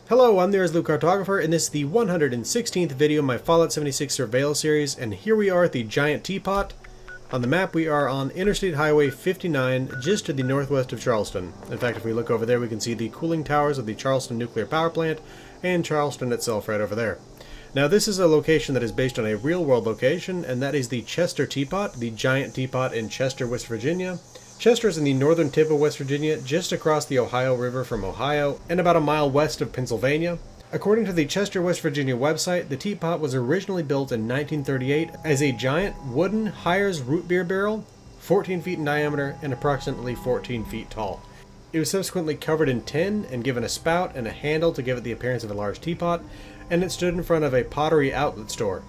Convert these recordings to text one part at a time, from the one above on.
Hello, I'm the Luke Cartographer, and this is the 116th video in my Fallout 76 Surveyal series, and here we are at the Giant Teapot. On the map, we are on Interstate Highway 59, just to the northwest of Charleston. In fact, if we look over there, we can see the cooling towers of the Charleston nuclear power plant, and Charleston itself right over there. Now, this is a location that is based on a real-world location, and that is the Chester Teapot, the Giant Teapot in Chester, West Virginia. Chester is in the northern tip of West Virginia, just across the Ohio River from Ohio, and about a mile west of Pennsylvania. According to the Chester, West Virginia website, the teapot was originally built in 1938 as a giant wooden Hires root beer barrel, 14 feet in diameter and approximately 14 feet tall. It was subsequently covered in tin and given a spout and a handle to give it the appearance of a large teapot, and it stood in front of a pottery outlet store.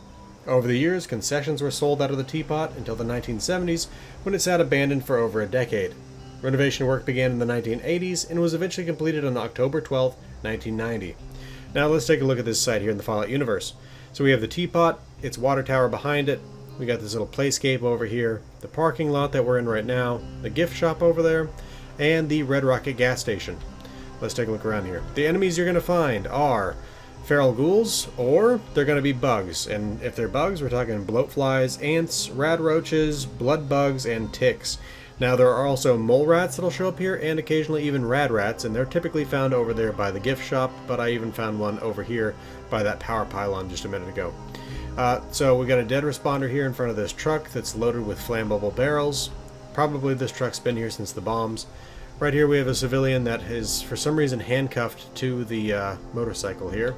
Over the years, concessions were sold out of the teapot until the 1970s, when it sat abandoned for over a decade. Renovation work began in the 1980s and was eventually completed on October 12, 1990. Now let's take a look at this site here in the Fallout universe. So we have the teapot, its water tower behind it, we got this little playscape over here, the parking lot that we're in right now, the gift shop over there, and the Red Rocket gas station. Let's take a look around here. The enemies you're going to find are feral ghouls, or they're going to be bugs. And if they're bugs, we're talking bloat flies, ants, radroaches, bloodbugs, and ticks. Now there are also mole rats that'll show up here, and occasionally even radrats, and they're typically found over there by the gift shop, but I even found one over here by that power pylon just a minute ago. So we got a dead responder here in front of this truck that's loaded with flammable barrels. Probably this truck's been here since the bombs. Right here we have a civilian that is for some reason handcuffed to the motorcycle here.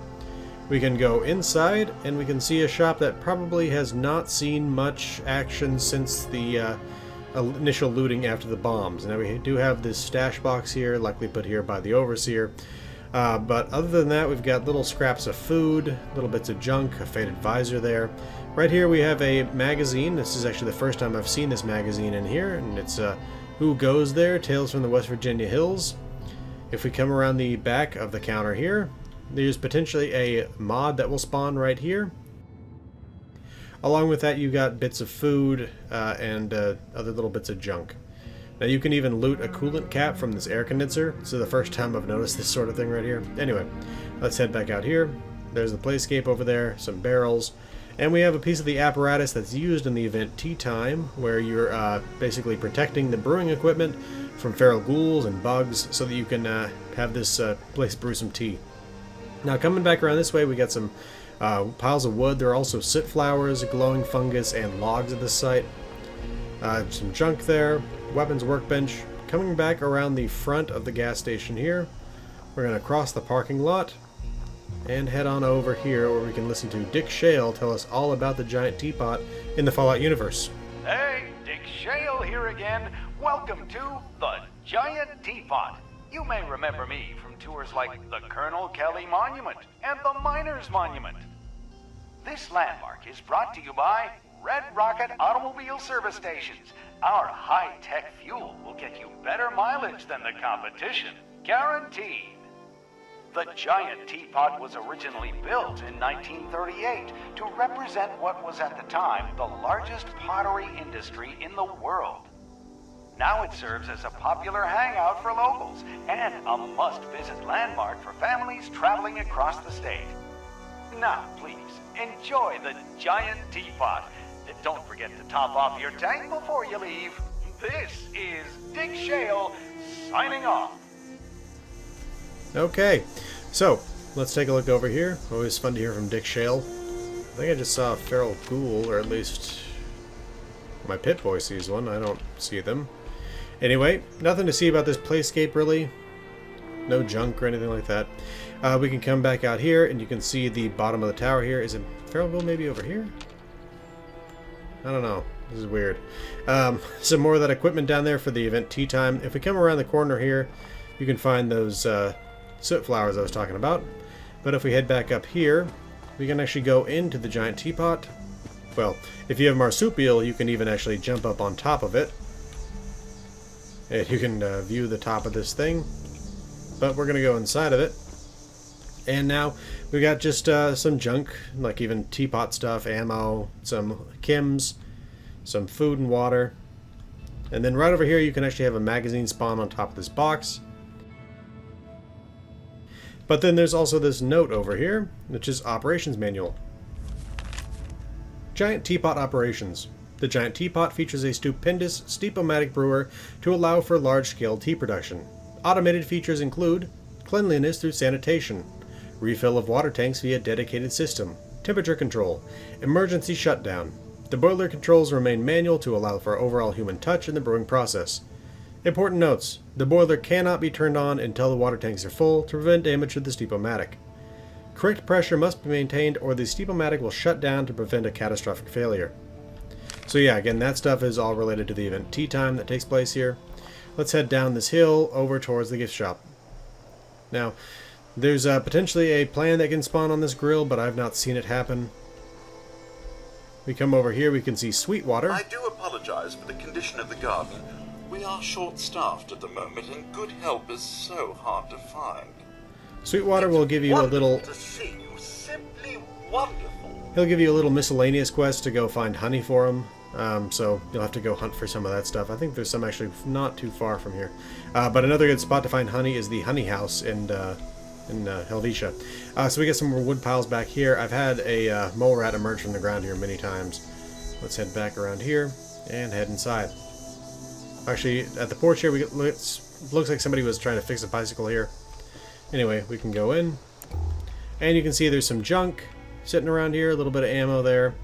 We can go inside and we can see a shop that probably has not seen much action since the initial looting after the bombs. Now we do have this stash box here, likely put here by the overseer. But other than that, we've got little scraps of food, little bits of junk, a faded visor there. Right here we have a magazine. This is actually the first time I've seen this magazine in here, and it's Who Goes There? Tales from the West Virginia Hills. If we come around the back of the counter here, there's potentially a mod that will spawn right here. Along with that, you got bits of food and other little bits of junk. Now you can even loot a coolant cap from this air condenser. This is the first time I've noticed this sort of thing right here. Anyway, let's head back out here. There's the playscape over there, some barrels, and we have a piece of the apparatus that's used in the event Tea Time, where you're basically protecting the brewing equipment from feral ghouls and bugs so that you can have this place brew some tea. Now coming back around this way, we got some piles of wood. There are also soot flowers, glowing fungus, and logs at this site. Some junk there, weapons workbench. Coming back around the front of the gas station here, we're going to cross the parking lot and head on over here where we can listen to Dick Shale tell us all about the Giant Teapot in the Fallout universe. Hey, Dick Shale here again. Welcome to the Giant Teapot. You may remember me from tours like the Colonel Kelly Monument and the Miners Monument. This landmark is brought to you by Red Rocket Automobile Service Stations. Our high-tech fuel will get you better mileage than the competition, guaranteed. The Giant Teapot was originally built in 1938 to represent what was at the time the largest pottery industry in the world. Now it serves as a popular hangout for locals and a must-visit landmark for families traveling across the state. Now, please, enjoy the Giant Teapot. And don't forget to top off your tank before you leave. This is Dick Shale signing off. Okay, so let's take a look over here. Always fun to hear from Dick Shale. I think I just saw a feral ghoul, or at least my pit boy sees one. I don't see them. Anyway, nothing to see about this playscape really. No junk or anything like that. We can come back out here and you can see the bottom of the tower here. Is it feral ghoul maybe over here? I don't know. This is weird. Some more of that equipment down there for the event Tea Time. If we come around the corner here, you can find those soot flowers I was talking about. But if we head back up here, we can actually go into the Giant Teapot. Well, if you have marsupial, you can even actually jump up on top of it. And you can view the top of this thing. But we're going to go inside of it. And now we got just some junk, like even teapot stuff, ammo, some chems, some food and water. And then right over here you can actually have a magazine spawn on top of this box. But then there's also this note over here, which is Operations Manual. Giant Teapot Operations. The Giant Teapot features a stupendous steepomatic brewer to allow for large-scale tea production. Automated features include cleanliness through sanitation, refill of water tanks via dedicated system, temperature control, emergency shutdown. The boiler controls remain manual to allow for overall human touch in the brewing process. Important notes: the boiler cannot be turned on until the water tanks are full to prevent damage to the steepomatic. Correct pressure must be maintained or the steepomatic will shut down to prevent a catastrophic failure. So yeah, again, that stuff is all related to the event tea time that takes place here. Let's head down this hill over towards the gift shop. Now, there's potentially a plan that can spawn on this grill, but I've not seen it happen. We come over here, we can see Sweetwater. I do apologize for the condition of the garden. We are short-staffed at the moment, and good help is so hard to find. Sweetwater will give you a little... to see you. Simply wonderful. He'll give you a little miscellaneous quest to go find honey for him. So you'll have to go hunt for some of that stuff. I think there's some actually not too far from here. But another good spot to find honey is the honey house in Helvetia. So we get some more wood piles back here. I've had a mole rat emerge from the ground here many times. Let's head back around here and head inside. Actually, at the porch here, looks like somebody was trying to fix a bicycle here. Anyway, we can go in, and you can see there's some junk sitting around here, a little bit of ammo there.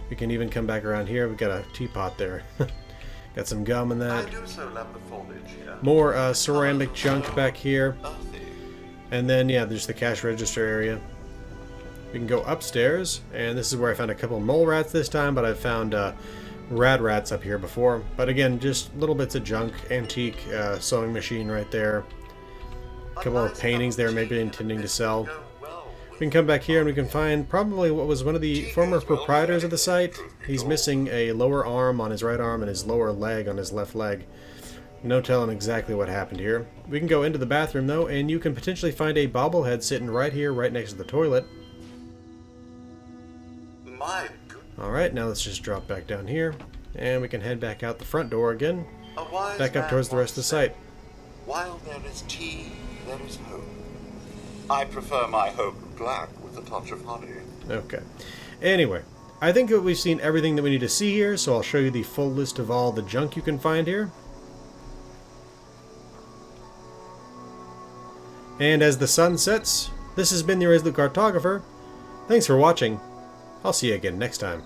We can even come back around here. We've got a teapot there. Got some gum in that. I do so love the foliage here. More ceramic junk back here. And then, yeah, there's the cash register area. We can go upstairs, and this is where I found a couple mole rats this time, but I've found Radrats up here before. But again, just little bits of junk, antique sewing machine right there. A couple of paintings there, maybe intending to sell. We can come back here and we can find probably what was one of the former proprietors of the site. He's missing a lower arm on his right arm and his lower leg on his left leg. No telling exactly what happened here. We can go into the bathroom though, and you can potentially find a bobblehead sitting right here, right next to the toilet. Alright, now let's just drop back down here, and we can head back out the front door again, back up towards the rest of the site. While there is tea, there is hope. I prefer my hope black with a touch of honey. Okay. Anyway, I think that we've seen everything that we need to see here, so I'll show you the full list of all the junk you can find here. And as the sun sets, this has been the Irresolute Cartographer. Thanks for watching. I'll see you again next time.